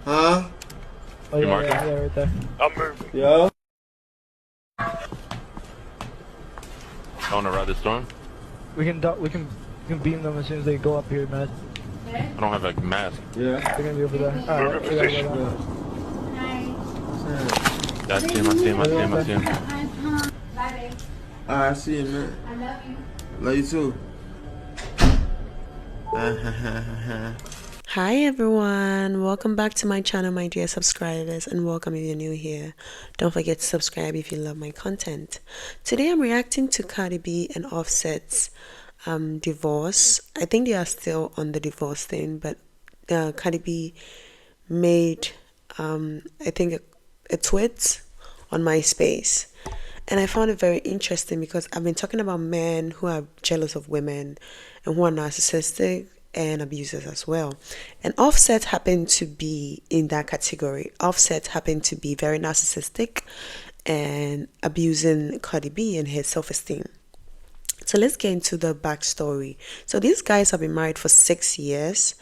Huh? Oh You yeah, marking? yeah, right there. I'm moving. Yo? I want to ride the storm. We can beam them as soon as they go up here, man. I don't have a mask. Yeah. They're gonna be over there. Moving Alright, we gotta go position. down. Yeah, I see him. I see him. I see him. I see him. Alright, I see you, man. I love you. Love you too. Hi everyone, welcome back to my channel, my dear subscribers, and welcome if you're new here. Don't forget to subscribe if you love my content. Today I'm reacting to Cardi B and Offset's divorce. I think they are still on the divorce thing, but Cardi B made I think a tweet on MySpace, and I found it very interesting because I've been talking about men who are jealous of women and who are narcissistic and abusers as well. And Offset happened to be in that category. Offset happened to be very narcissistic and abusing Cardi B and his self-esteem. So let's get into the backstory. So these guys have been married for 6 years,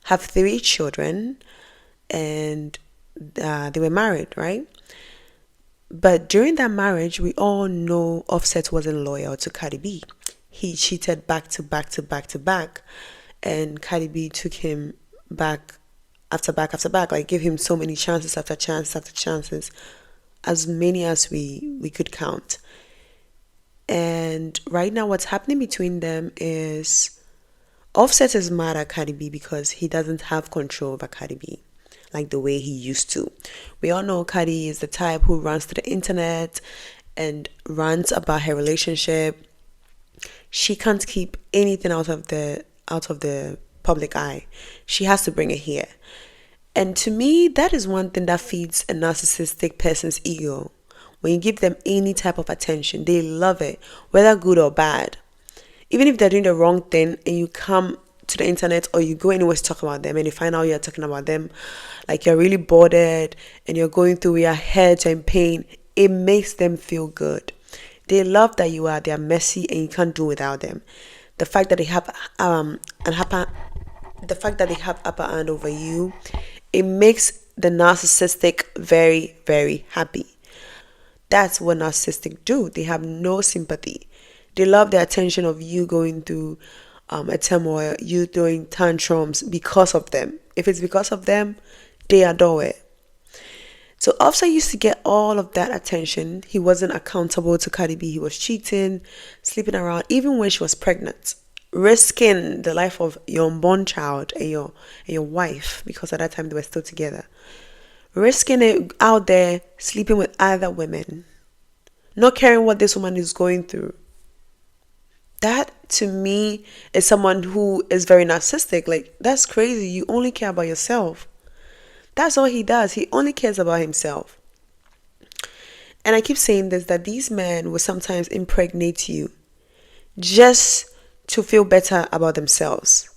have 3 children, and they were married, right? But during that marriage, we all know Offset wasn't loyal to Cardi B. He cheated back to back to back to back, and Cardi B took him back after back, like give him so many chances after chances after chances, as many as we could count. And right now, what's happening between them is Offset is mad at Cardi B because he doesn't have control over Cardi B like the way he used to. We all know Cardi is the type who runs to the internet and rants about her relationship. She can't keep anything out of the public eye. She has to bring it here. And to me, that is one thing that feeds a narcissistic person's ego. When you give them any type of attention, they love it, whether good or bad. Even if they're doing the wrong thing and you come to the internet or you go anywhere to talk about them and you find out you're talking about them, like you're really bothered and you're going through your hurt and pain, it makes them feel good. They love that you are their messy and you can't do without them. The fact that they have upper hand over you, it makes the narcissistic very, very happy. That's what narcissists do. They have no sympathy. They love the attention of you going through a turmoil, you doing tantrums because of them. If it's because of them, they adore it. So Offset used to get all of that attention. He wasn't accountable to Cardi B. He was cheating, sleeping around, even when she was pregnant, risking the life of your unborn child and your wife, because at that time they were still together. Risking it out there, sleeping with other women, not caring what this woman is going through. That to me is someone who is very narcissistic. Like, that's crazy. You only care about yourself. That's all he does. He only cares about himself. And I keep saying this, that these men will sometimes impregnate you just to feel better about themselves.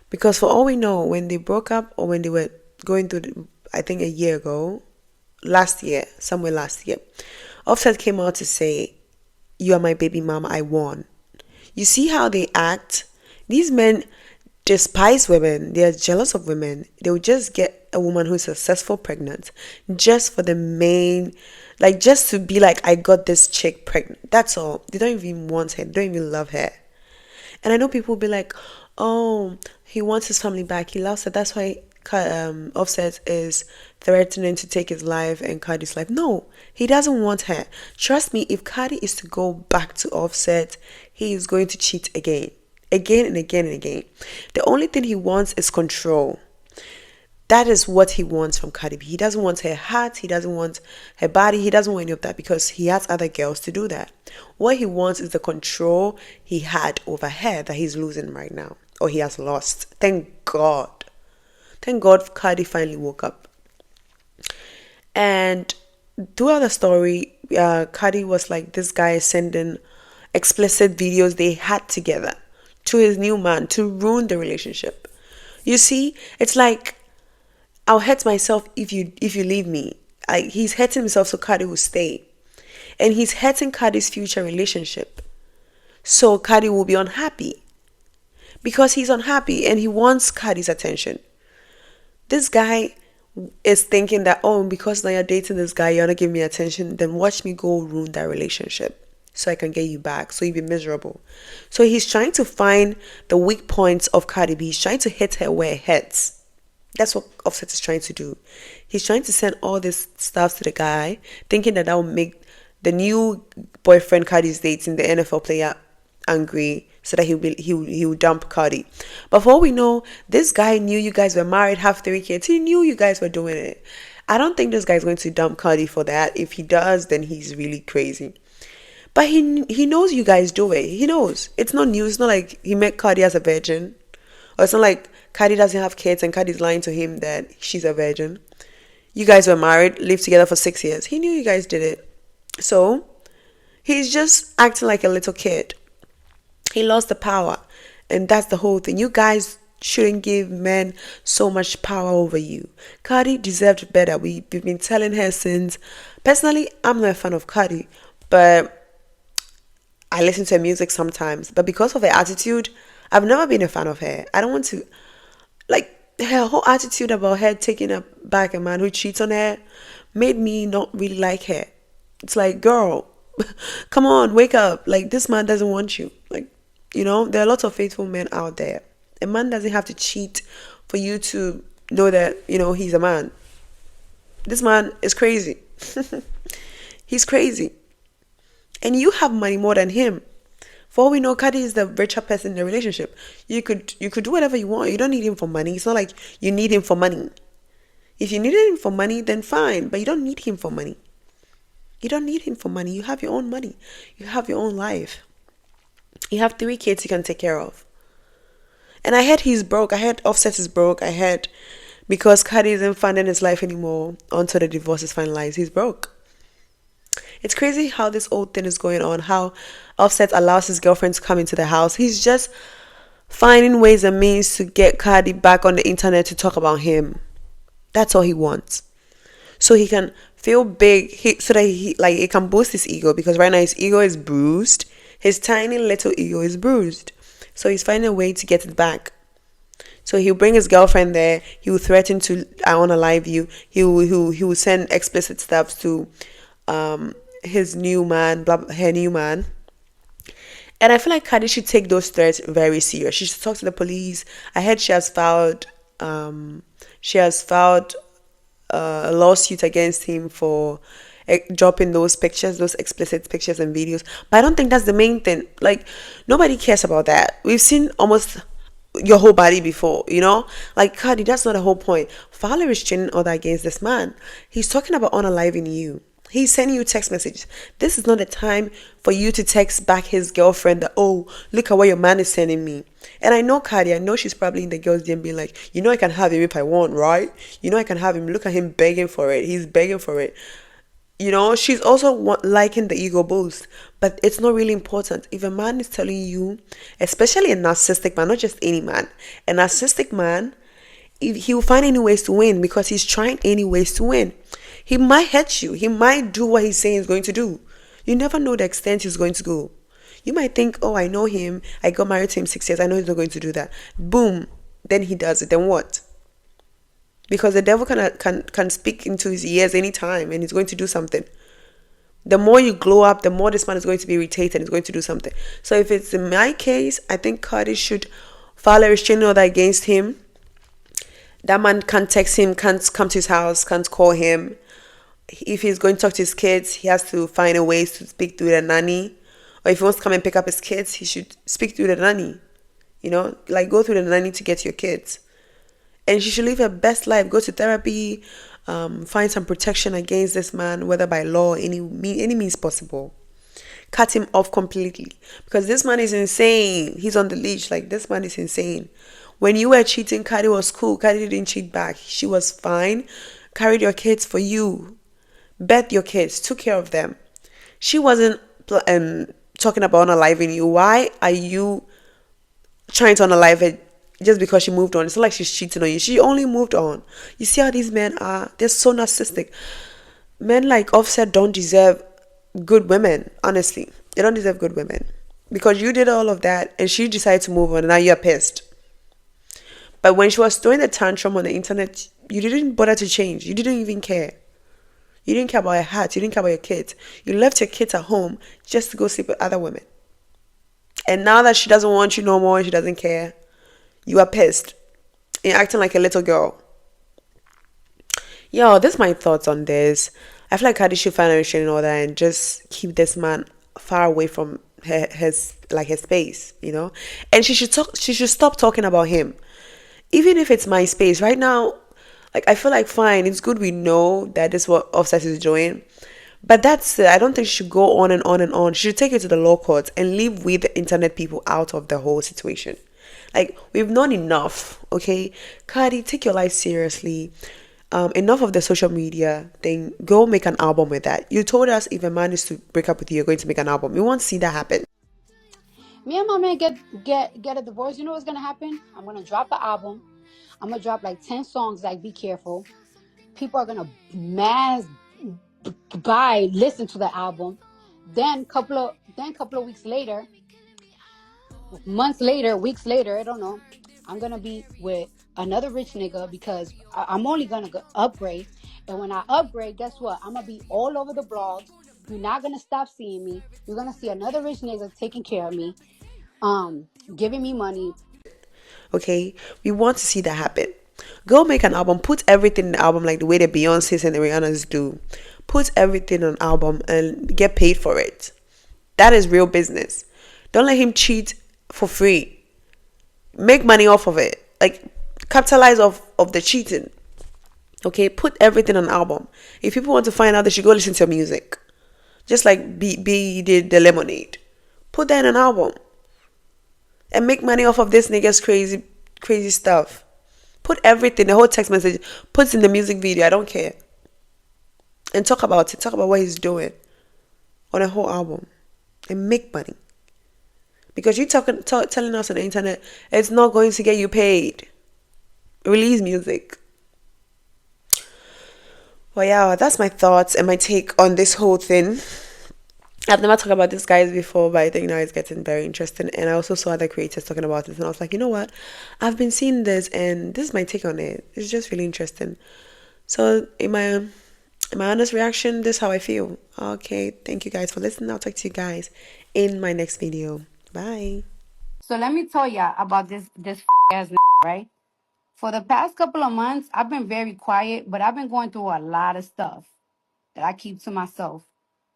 Because for all we know, when they broke up or when they were going through, I think a year ago, somewhere last year, Offset came out to say, "You are my baby mama, I won." You see how they act? These men despise women. They are jealous of women. They will just get a woman who's successful pregnant just for the main, like just to be like, I got this chick pregnant. That's all. They don't even want her. They don't even love her. And I know people will be like, oh, he wants his family back. He loves her. That's why Offset is threatening to take his life and Cardi's life. No, he doesn't want her. Trust me, if Cardi is to go back to Offset, he is going to cheat again. Again and again and again. The only thing he wants is control. That is what he wants from Cardi B. He doesn't want her heart. He doesn't want her body. He doesn't want any of that because he has other girls to do that. What he wants is the control he had over her that he's losing right now. Or he has lost. Thank God. Thank God Cardi finally woke up. And throughout the story, Cardi was like, this guy is sending explicit videos they had together to his new man to ruin the relationship. You see, it's like, I'll hurt myself if you leave me. He's hurting himself so Cardi will stay. And he's hurting Cardi's future relationship. So Cardi will be unhappy. Because he's unhappy and he wants Cardi's attention. This guy is thinking that, oh, because now you're dating this guy, you're not giving me attention, then watch me go ruin that relationship so I can get you back, so you be miserable. So he's trying to find the weak points of Cardi B. He's trying to hit her where it hurts. That's what Offset is trying to do. He's trying to send all this stuff to the guy, thinking that will make the new boyfriend Cardi's dating, the NFL player, angry, so that he'll dump Cardi. But for all we know, this guy knew you guys were married, have 3 kids. He knew you guys were doing it. I don't think this guy's going to dump Cardi for that. If he does, then he's really crazy. But he knows you guys do it. He knows. It's not new. It's not like he met Cardi as a virgin. Or it's not like Cardi doesn't have kids and Cardi's lying to him that she's a virgin. You guys were married, lived together for 6 years. He knew you guys did it. So, he's just acting like a little kid. He lost the power. And that's the whole thing. You guys shouldn't give men so much power over you. Cardi deserved better. We've been telling her since. Personally, I'm not a fan of Cardi. But I listen to her music sometimes. But because of her attitude, I've never been a fan of her. I don't want to... Like, her whole attitude about her taking back a man who cheats on her made me not really like her. It's like, girl, come on, wake up. Like, this man doesn't want you. Like, you know, there are lots of faithful men out there. A man doesn't have to cheat for you to know that, you know, he's a man. This man is crazy. He's crazy. And you have money more than him. For all we know, Cardi is the richer person in the relationship. You could do whatever you want. You don't need him for money. It's not like you need him for money. If you needed him for money, then fine. But you don't need him for money. You don't need him for money. You have your own money. You have your own life. You have 3 kids you can take care of. And I heard he's broke. I heard Offset is broke. I heard because Cardi isn't funding his life anymore until the divorce is finalized. He's broke. It's crazy how this old thing is going on, how Offset allows his girlfriend to come into the house. He's just finding ways and means to get Cardi back on the internet to talk about him. That's all he wants. So he can feel big, so that it can boost his ego, because right now his ego is bruised. His tiny little ego is bruised. So he's finding a way to get it back. So he'll bring his girlfriend there. He will threaten to, I want to live you. He will send explicit stuff to his new man, her new man. And I feel like Cardi should take those threats very serious. She should talk to the police. I heard she has filed a lawsuit against him for dropping those pictures, those explicit pictures and videos. But I don't think that's the main thing. Like, nobody cares about that. We've seen almost your whole body before, you know? Like, Cardi, that's not the whole point. File a restraining order against this man. He's talking about unaliving you. He's sending you text messages. This is not the time for you to text back his girlfriend that, oh, look at what your man is sending me. And I know Cardi, I know she's probably in the girl's DM being like, you know I can have him if I want, right? You know I can have him. Look at him begging for it. He's begging for it. You know, she's also liking the ego boost. But it's not really important. If a man is telling you, especially a narcissistic man, not just any man, a narcissistic man, he will find any ways to win because he's trying any ways to win. He might hurt you. He might do what he's saying he's going to do. You never know the extent he's going to go. You might think, oh, I know him. I got married to him 6 years. I know he's not going to do that. Boom. Then he does it. Then what? Because the devil can speak into his ears anytime and he's going to do something. The more you glow up, the more this man is going to be irritated and he's going to do something. So if it's in my case, I think Cardi should file a restraining order against him. That man can't text him, can't come to his house, can't call him. If he's going to talk to his kids, he has to find a way to speak through the nanny. Or if he wants to come and pick up his kids, he should speak through the nanny. You know, like go through the nanny to get your kids. And she should live her best life. Go to therapy, find some protection against this man, whether by law or any means possible. Cut him off completely. Because this man is insane. He's on the leash. Like, this man is insane. When you were cheating, Cardi was cool. Cardi didn't cheat back. She was fine. Carried your kids for you. Bet your kids. Took care of them. She wasn't talking about unaliving you. Why are you trying to unalive her just because she moved on? It's not like she's cheating on you. She only moved on. You see how these men are? They're so narcissistic. Men like Offset don't deserve good women. Honestly, they don't deserve good women. Because you did all of that and she decided to move on and now you're pissed. But when she was throwing the tantrum on the internet, you didn't bother to change. You didn't even care. You didn't care about your heart. You didn't care about your kids. You left your kids at home just to go sleep with other women. And now that she doesn't want you no more, she doesn't care, you are pissed. You're acting like a little girl. Yo, this is my thoughts on this. I feel like Cardi should find a restraining order and just keep this man far away from his space, you know. And she should stop talking about him, even if it's my space right now. Like, I feel like, fine, it's good we know that this is what Offset is doing, but that's it. I don't think she should go on and on and on. She should take it to the law courts and leave we the internet people out of the whole situation. Like, we've known enough, okay? Cardi, take your life seriously. Enough of the social media thing. Go make an album with that. You told us if a man is to break up with you, you're going to make an album. We won't see that happen. Me and my man get a divorce. You know what's gonna happen? I'm gonna drop an album. I'm gonna drop like 10 songs. Like, be careful. People are gonna mass listen to the album. Then couple of weeks later, months later, weeks later, I don't know, I'm gonna be with another rich nigga because I'm only gonna upgrade. And when I upgrade, guess what? I'm gonna be all over the blogs. You're not gonna stop seeing me. You're gonna see another rich nigga taking care of me, giving me money. Okay, we want to see that happen. Go make an album. Put everything in the album like the way the Beyonces and the Rihannas do. Put everything on album and get paid for it. That is real business. Don't let him cheat for free. Make money off of it. Like, capitalize off of the cheating. Okay, put everything on album. If people want to find out, they should go listen to your music. Just like B did the Lemonade. Put that in an album. And make money off of this nigga's crazy stuff. Put everything, the whole text message, put in the music video. I don't care. And talk about it. Talk about what he's doing on a whole album. And make money. Because you telling us on the internet, it's not going to get you paid. Release music. Well, yeah, that's my thoughts and my take on this whole thing. I've never talked about this guys before, but I think now it's getting very interesting. And I also saw other creators talking about it, and I was like, you know what? I've been seeing this, and this is my take on it. It's just really interesting. So, in my honest reaction, this is how I feel. Okay, thank you guys for listening. I'll talk to you guys in my next video. Bye. So let me tell ya about this ass right? For the past couple of months, I've been very quiet, but I've been going through a lot of stuff that I keep to myself.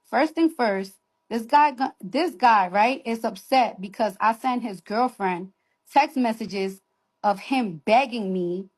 First thing first, this guy, right, is upset because I sent his girlfriend text messages of him begging me,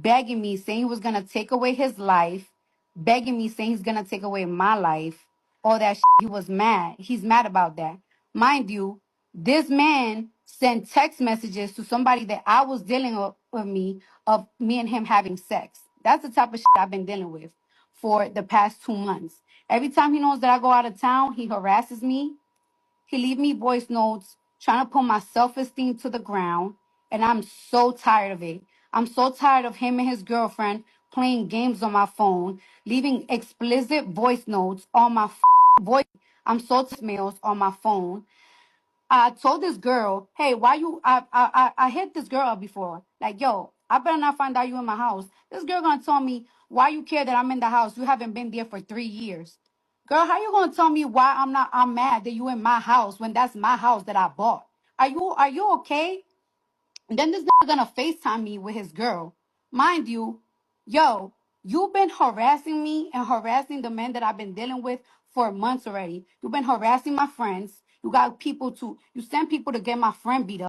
saying he was gonna take away his life, begging me, saying he's gonna take away my life, all that shit. He was mad. He's mad about that. Mind you, this man sent text messages to somebody that I was dealing with me of me and him having sex. That's the type of shit I've been dealing with for the past 2 months. Every time he knows that I go out of town, he harasses me. He leave me voice notes trying to put my self-esteem to the ground. And I'm so tired of it. I'm so tired of him and his girlfriend playing games on my phone, leaving explicit voice notes on my voice. I'm so tired of mails on my phone. I told this girl, hey, why you, I hit this girl up before. Like, yo, I better not find out you in my house. This girl gonna tell me, why you care that I'm in the house? You haven't been there for 3 years. Girl, how you gonna tell me why I'm mad that you in my house when that's my house that I bought? Are you okay? And then this nigga gonna FaceTime me with his girl. Mind you, yo, you've been harassing me and harassing the men that I've been dealing with for months already. You've been harassing my friends. You send people to get my friend beat up.